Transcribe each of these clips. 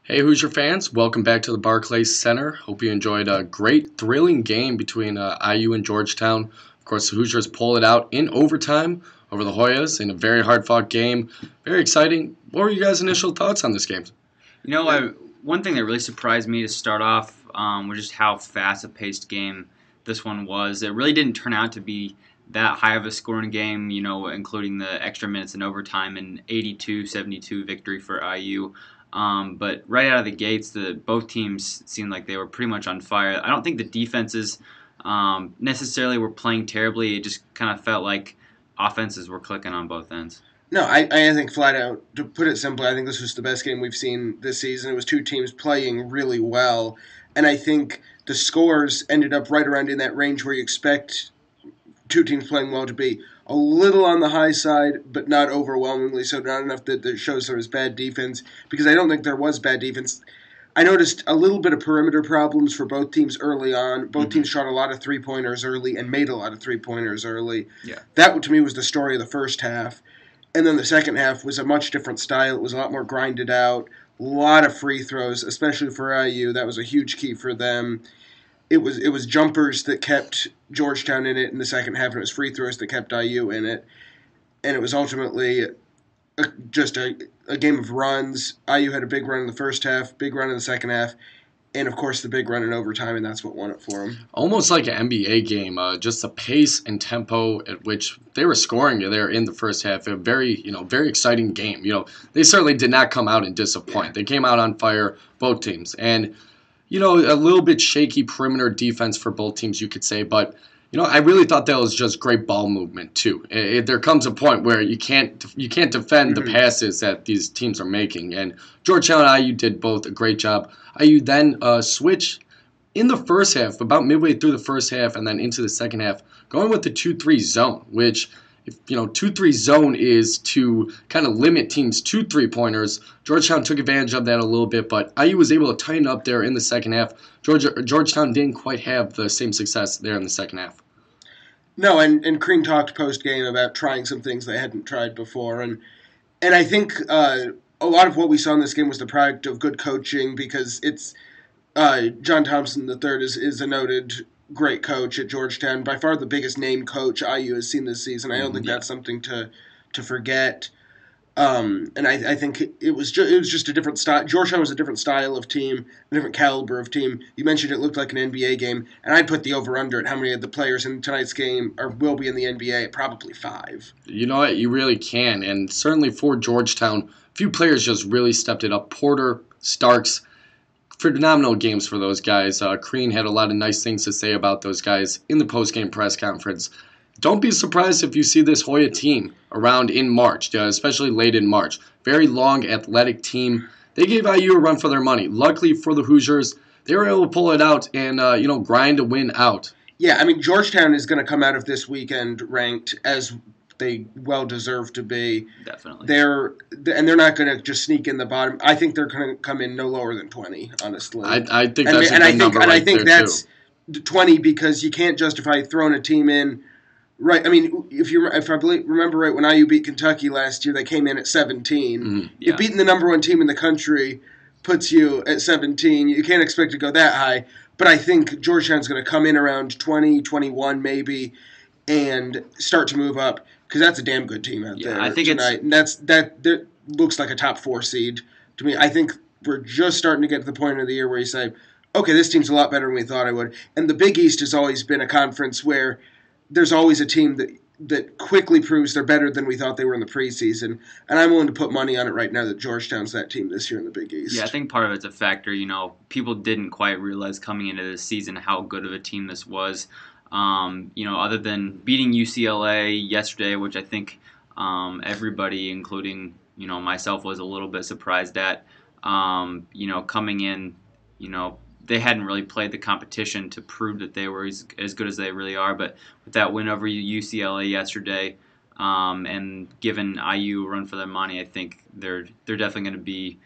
Hey, Hoosier fans, welcome back to the Barclays Center. Hope you enjoyed a great, thrilling game between IU and Georgetown. Of course, the Hoosiers pull it out in overtime over the Hoyas in a very hard-fought game. Very exciting. What were you guys' initial thoughts on this game? One thing that really surprised me to start off was just how fast a paced game this one was. It really didn't turn out to be that high of a scoring game, including the extra minutes in overtime and 82-72 victory for IU. But right out of the gates, both teams seemed like they were pretty much on fire. I don't think the defenses necessarily were playing terribly. It just kind of felt like offenses were clicking on both ends. No, I think flat out, to put it simply, I think this was the best game we've seen this season. It was two teams playing really well, and I think the scores ended up right around in that range where you expect two teams playing well to be. A little on the high side, but not overwhelmingly so, not enough that shows there was bad defense, because I don't think there was bad defense. I noticed a little bit of perimeter problems for both teams early on. Both teams shot a lot of three-pointers early and made a lot of three-pointers early. Yeah. That, to me, was the story of the first half. And then the second half was a much different style. It was a lot more grinded out, a lot of free throws, especially for IU. That was a huge key for them. It was jumpers that kept Georgetown in it in the second half, and it was free throws that kept IU in it. And it was ultimately just a game of runs. IU had a big run in the first half, big run in the second half, and of course the big run in overtime, and that's what won it for them. Almost like an NBA game, just the pace and tempo at which they were scoring there in the first half. A very exciting game. They certainly did not come out and disappoint. They came out on fire, both teams, and a little bit shaky perimeter defense for both teams, you could say, but I really thought that was just great ball movement too. There comes a point where you can't defend the passes that these teams are making, and Georgetown and IU did both a great job. IU then switched in the first half, about midway through the first half, and then into the second half, going with the 2-3 zone, which, if 2-3 zone is to kind of limit teams to three-pointers. Georgetown took advantage of that a little bit, but IU was able to tighten up there in the second half. Georgetown didn't quite have the same success there in the second half. No, and Crean talked post-game about trying some things they hadn't tried before, and I think a lot of what we saw in this game was the product of good coaching, because it's John Thompson III is a noted great coach at Georgetown, by far the biggest name coach IU has seen this season. I don't think that's something to forget. And I think it was just a different style. Georgetown was a different style of team, a different caliber of team. You mentioned it looked like an NBA game, and I'd put the over-under at how many of the players in tonight's game will be in the NBA, probably 5. You know what? You really can, and certainly for Georgetown, a few players just really stepped it up. Porter, Starks, phenomenal games for those guys. Crean had a lot of nice things to say about those guys in the post-game press conference. Don't be surprised if you see this Hoya team around in March, especially late in March. Very long, athletic team. They gave IU a run for their money. Luckily for the Hoosiers, they were able to pull it out and grind a win out. Yeah, I mean, Georgetown is going to come out of this weekend ranked as they well deserve to be. Definitely. They're not going to just sneak in the bottom. I think they're going to come in no lower than 20, honestly. I think that's a good number right there, that's 20, because you can't justify throwing a team in. Right, I mean, if I remember right, when IU beat Kentucky last year, they came in at 17. Mm-hmm. Yeah. If beating the number one team in the country puts you at 17, you can't expect to go that high. But I think Georgetown's going to come in around 20, 21 maybe, and start to move up, because that's a damn good team out there I think tonight. And that looks like a top 4 seed to me. I think we're just starting to get to the point of the year where you say, okay, this team's a lot better than we thought it would. And the Big East has always been a conference where there's always a team that quickly proves they're better than we thought they were in the preseason. And I'm willing to put money on it right now that Georgetown's that team this year in the Big East. Yeah, I think part of it's a factor. People didn't quite realize coming into this season how good of a team this was. Other than beating UCLA yesterday, which I think everybody, including myself, was a little bit surprised at. Coming in, they hadn't really played the competition to prove that they were as good as they really are. But with that win over UCLA yesterday, and given IU a run for their money, I think they're definitely going to be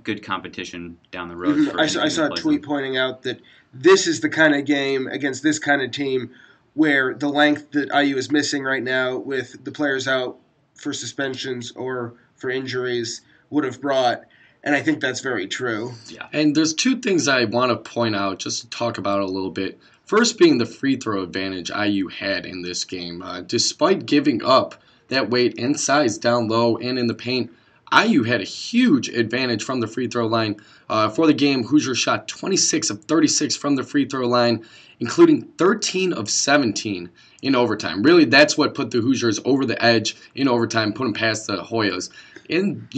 good competition down the road. Mm-hmm. I saw a tweet pointing out that this is the kind of game against this kind of team where the length that IU is missing right now, with the players out for suspensions or for injuries, would have brought. and I think that's very true. Yeah. And there's two things I want to point out just to talk about a little bit. First being the free throw advantage IU had in this game. Despite giving up that weight and size down low and in the paint, IU had a huge advantage from the free throw line. For the game, Hoosiers shot 26 of 36 from the free throw line, including 13 of 17 in overtime. Really, that's what put the Hoosiers over the edge in overtime, put them past the Hoyas. And,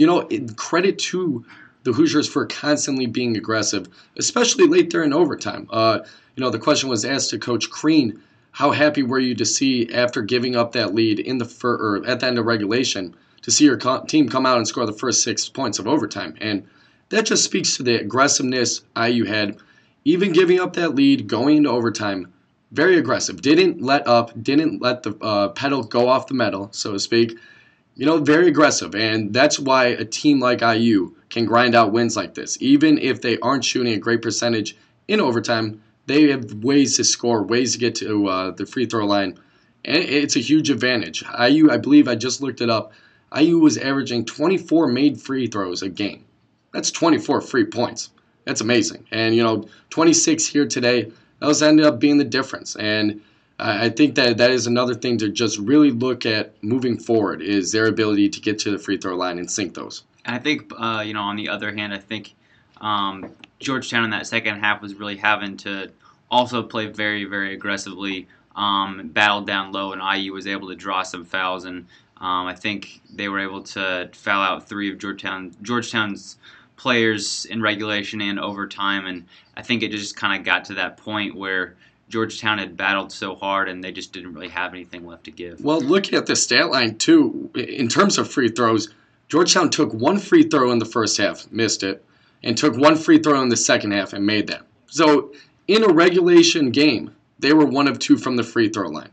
credit to the Hoosiers for constantly being aggressive, especially late there in overtime. The question was asked to Coach Crean, how happy were you to see after giving up that lead in or at the end of regulation to see your team come out and score the first 6 points of overtime? And that just speaks to the aggressiveness IU had, even giving up that lead, going into overtime. Very aggressive. Didn't let up, didn't let the pedal go off the metal, so to speak. Very aggressive, and that's why a team like IU can grind out wins like this. Even if they aren't shooting a great percentage in overtime, they have ways to score, ways to get to the free throw line, and it's a huge advantage. IU, I believe I just looked it up, IU was averaging 24 made free throws a game. That's 24 free points. That's amazing. And, 26 here today, those ended up being the difference. And I think that is another thing to just really look at moving forward is their ability to get to the free throw line and sink those. And I think, on the other hand, I think Georgetown in that second half was really having to also play very, very aggressively, battled down low, and IU was able to draw some fouls. And I think they were able to foul out 3 of Georgetown's players in regulation and overtime. And I think it just kind of got to that point where Georgetown had battled so hard, and they just didn't really have anything left to give. Well, looking at the stat line, too, in terms of free throws, Georgetown took 1 free throw in the first half, missed it, and took 1 free throw in the second half and made that. So, in a regulation game, they were 1 of 2 from the free throw line.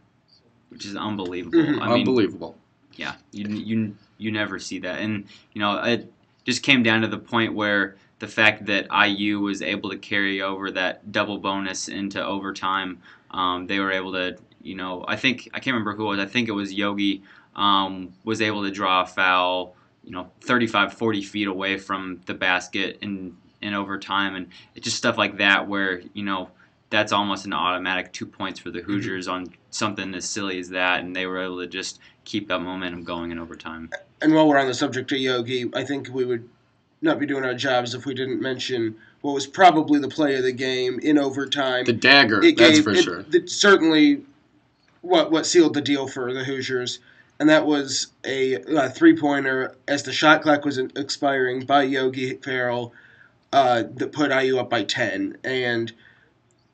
Which is unbelievable. Mm-hmm. Unbelievable. Yeah, you never see that. And, it just came down to the point where the fact that IU was able to carry over that double bonus into overtime, they were able to, I can't remember who it was. I think it was Yogi, was able to draw a foul, 35, 40 feet away from the basket in overtime. And it's just stuff like that where, that's almost an automatic 2 points for the Hoosiers on something as silly as that. And they were able to just keep that momentum going in overtime. And while we're on the subject of Yogi, I think we would not be doing our jobs if we didn't mention what was probably the play of the game in overtime. The dagger, that's for sure. Certainly what sealed the deal for the Hoosiers, and that was a 3-pointer as the shot clock was expiring by Yogi Ferrell that put IU up by 10. And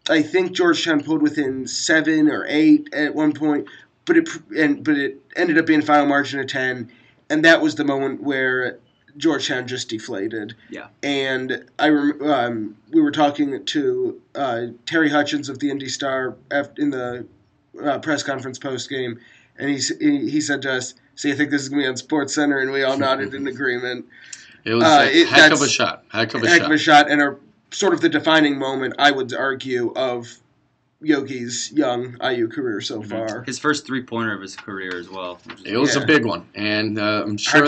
I think Georgetown pulled within 7 or 8 at one point, but it ended up being a final margin of 10, and that was the moment where Georgetown just deflated. Yeah. And we were talking to Terry Hutchins of the Indy Star in the press conference post game, and he said to us, "See, I think this is going to be on Sports Center," and we all nodded in agreement. It was a heck of a shot. Heck of a shot, and sort of the defining moment, I would argue, of Yogi's young IU career so far. His first 3-pointer of his career as well. It was a big one, and I'm sure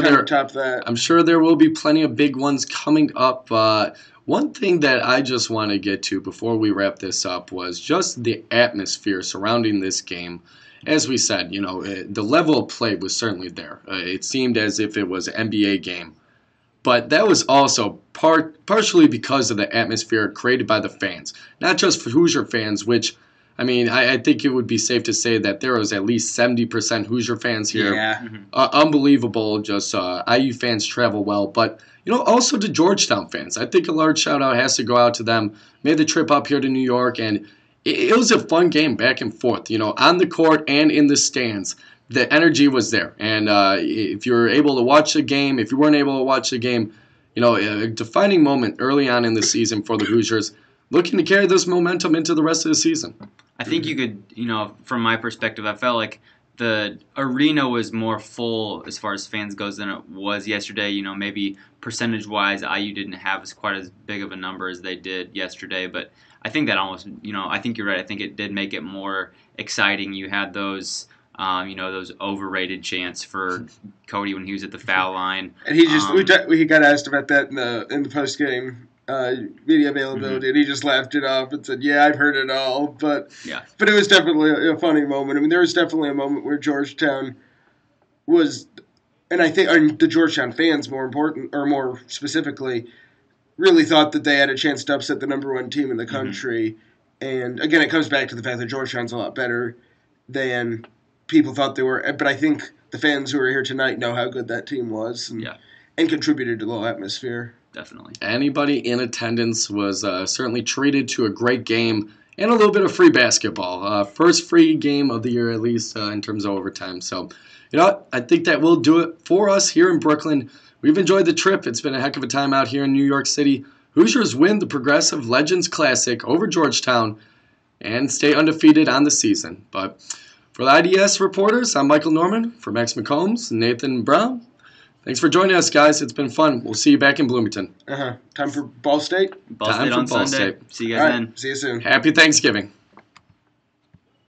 I'm sure there will be plenty of big ones coming up. One thing that I just want to get to before we wrap this up was just the atmosphere surrounding this game. As we said, the level of play was certainly there. It seemed as if it was an NBA game. But that was also partially because of the atmosphere created by the fans. Not just for Hoosier fans, which, I think it would be safe to say that there was at least 70% Hoosier fans here. Yeah. Unbelievable. Just IU fans travel well. But, also to Georgetown fans. I think a large shout-out has to go out to them. Made the trip up here to New York, and it was a fun game back and forth, on the court and in the stands. The energy was there, and if you were able to watch the game, if you weren't able to watch the game, a defining moment early on in the season for the Hoosiers, looking to carry this momentum into the rest of the season. I think you could, from my perspective, I felt like the arena was more full as far as fans goes than it was yesterday. Maybe percentage-wise, IU didn't have quite as big of a number as they did yesterday, but I think that almost, I think you're right. I think it did make it more exciting. You had those Those overrated chants for Cody when he was at the foul line. And he just we got asked about that in the post game media availability, and he just laughed it off and said, "Yeah, I've heard it all." But it was definitely a funny moment. I mean, there was definitely a moment where Georgetown was, and I think the Georgetown fans, more specifically, really thought that they had a chance to upset the #1 team in the country. And again, it comes back to the fact that Georgetown's a lot better than people thought they were. But I think the fans who are here tonight know how good that team was and contributed to the whole atmosphere. Definitely. Anybody in attendance was certainly treated to a great game and a little bit of free basketball. First free game of the year, at least in terms of overtime. So, I think that will do it for us here in Brooklyn. We've enjoyed the trip. It's been a heck of a time out here in New York City. Hoosiers win the Progressive Legends Classic over Georgetown and stay undefeated on the season. But for the IDS reporters, I'm Michael Norman. For Max McCombs and Nathan Brown, thanks for joining us, guys. It's been fun. We'll see you back in Bloomington. Time for Ball State? Ball State on Sunday. See you guys then. See you soon. Happy Thanksgiving.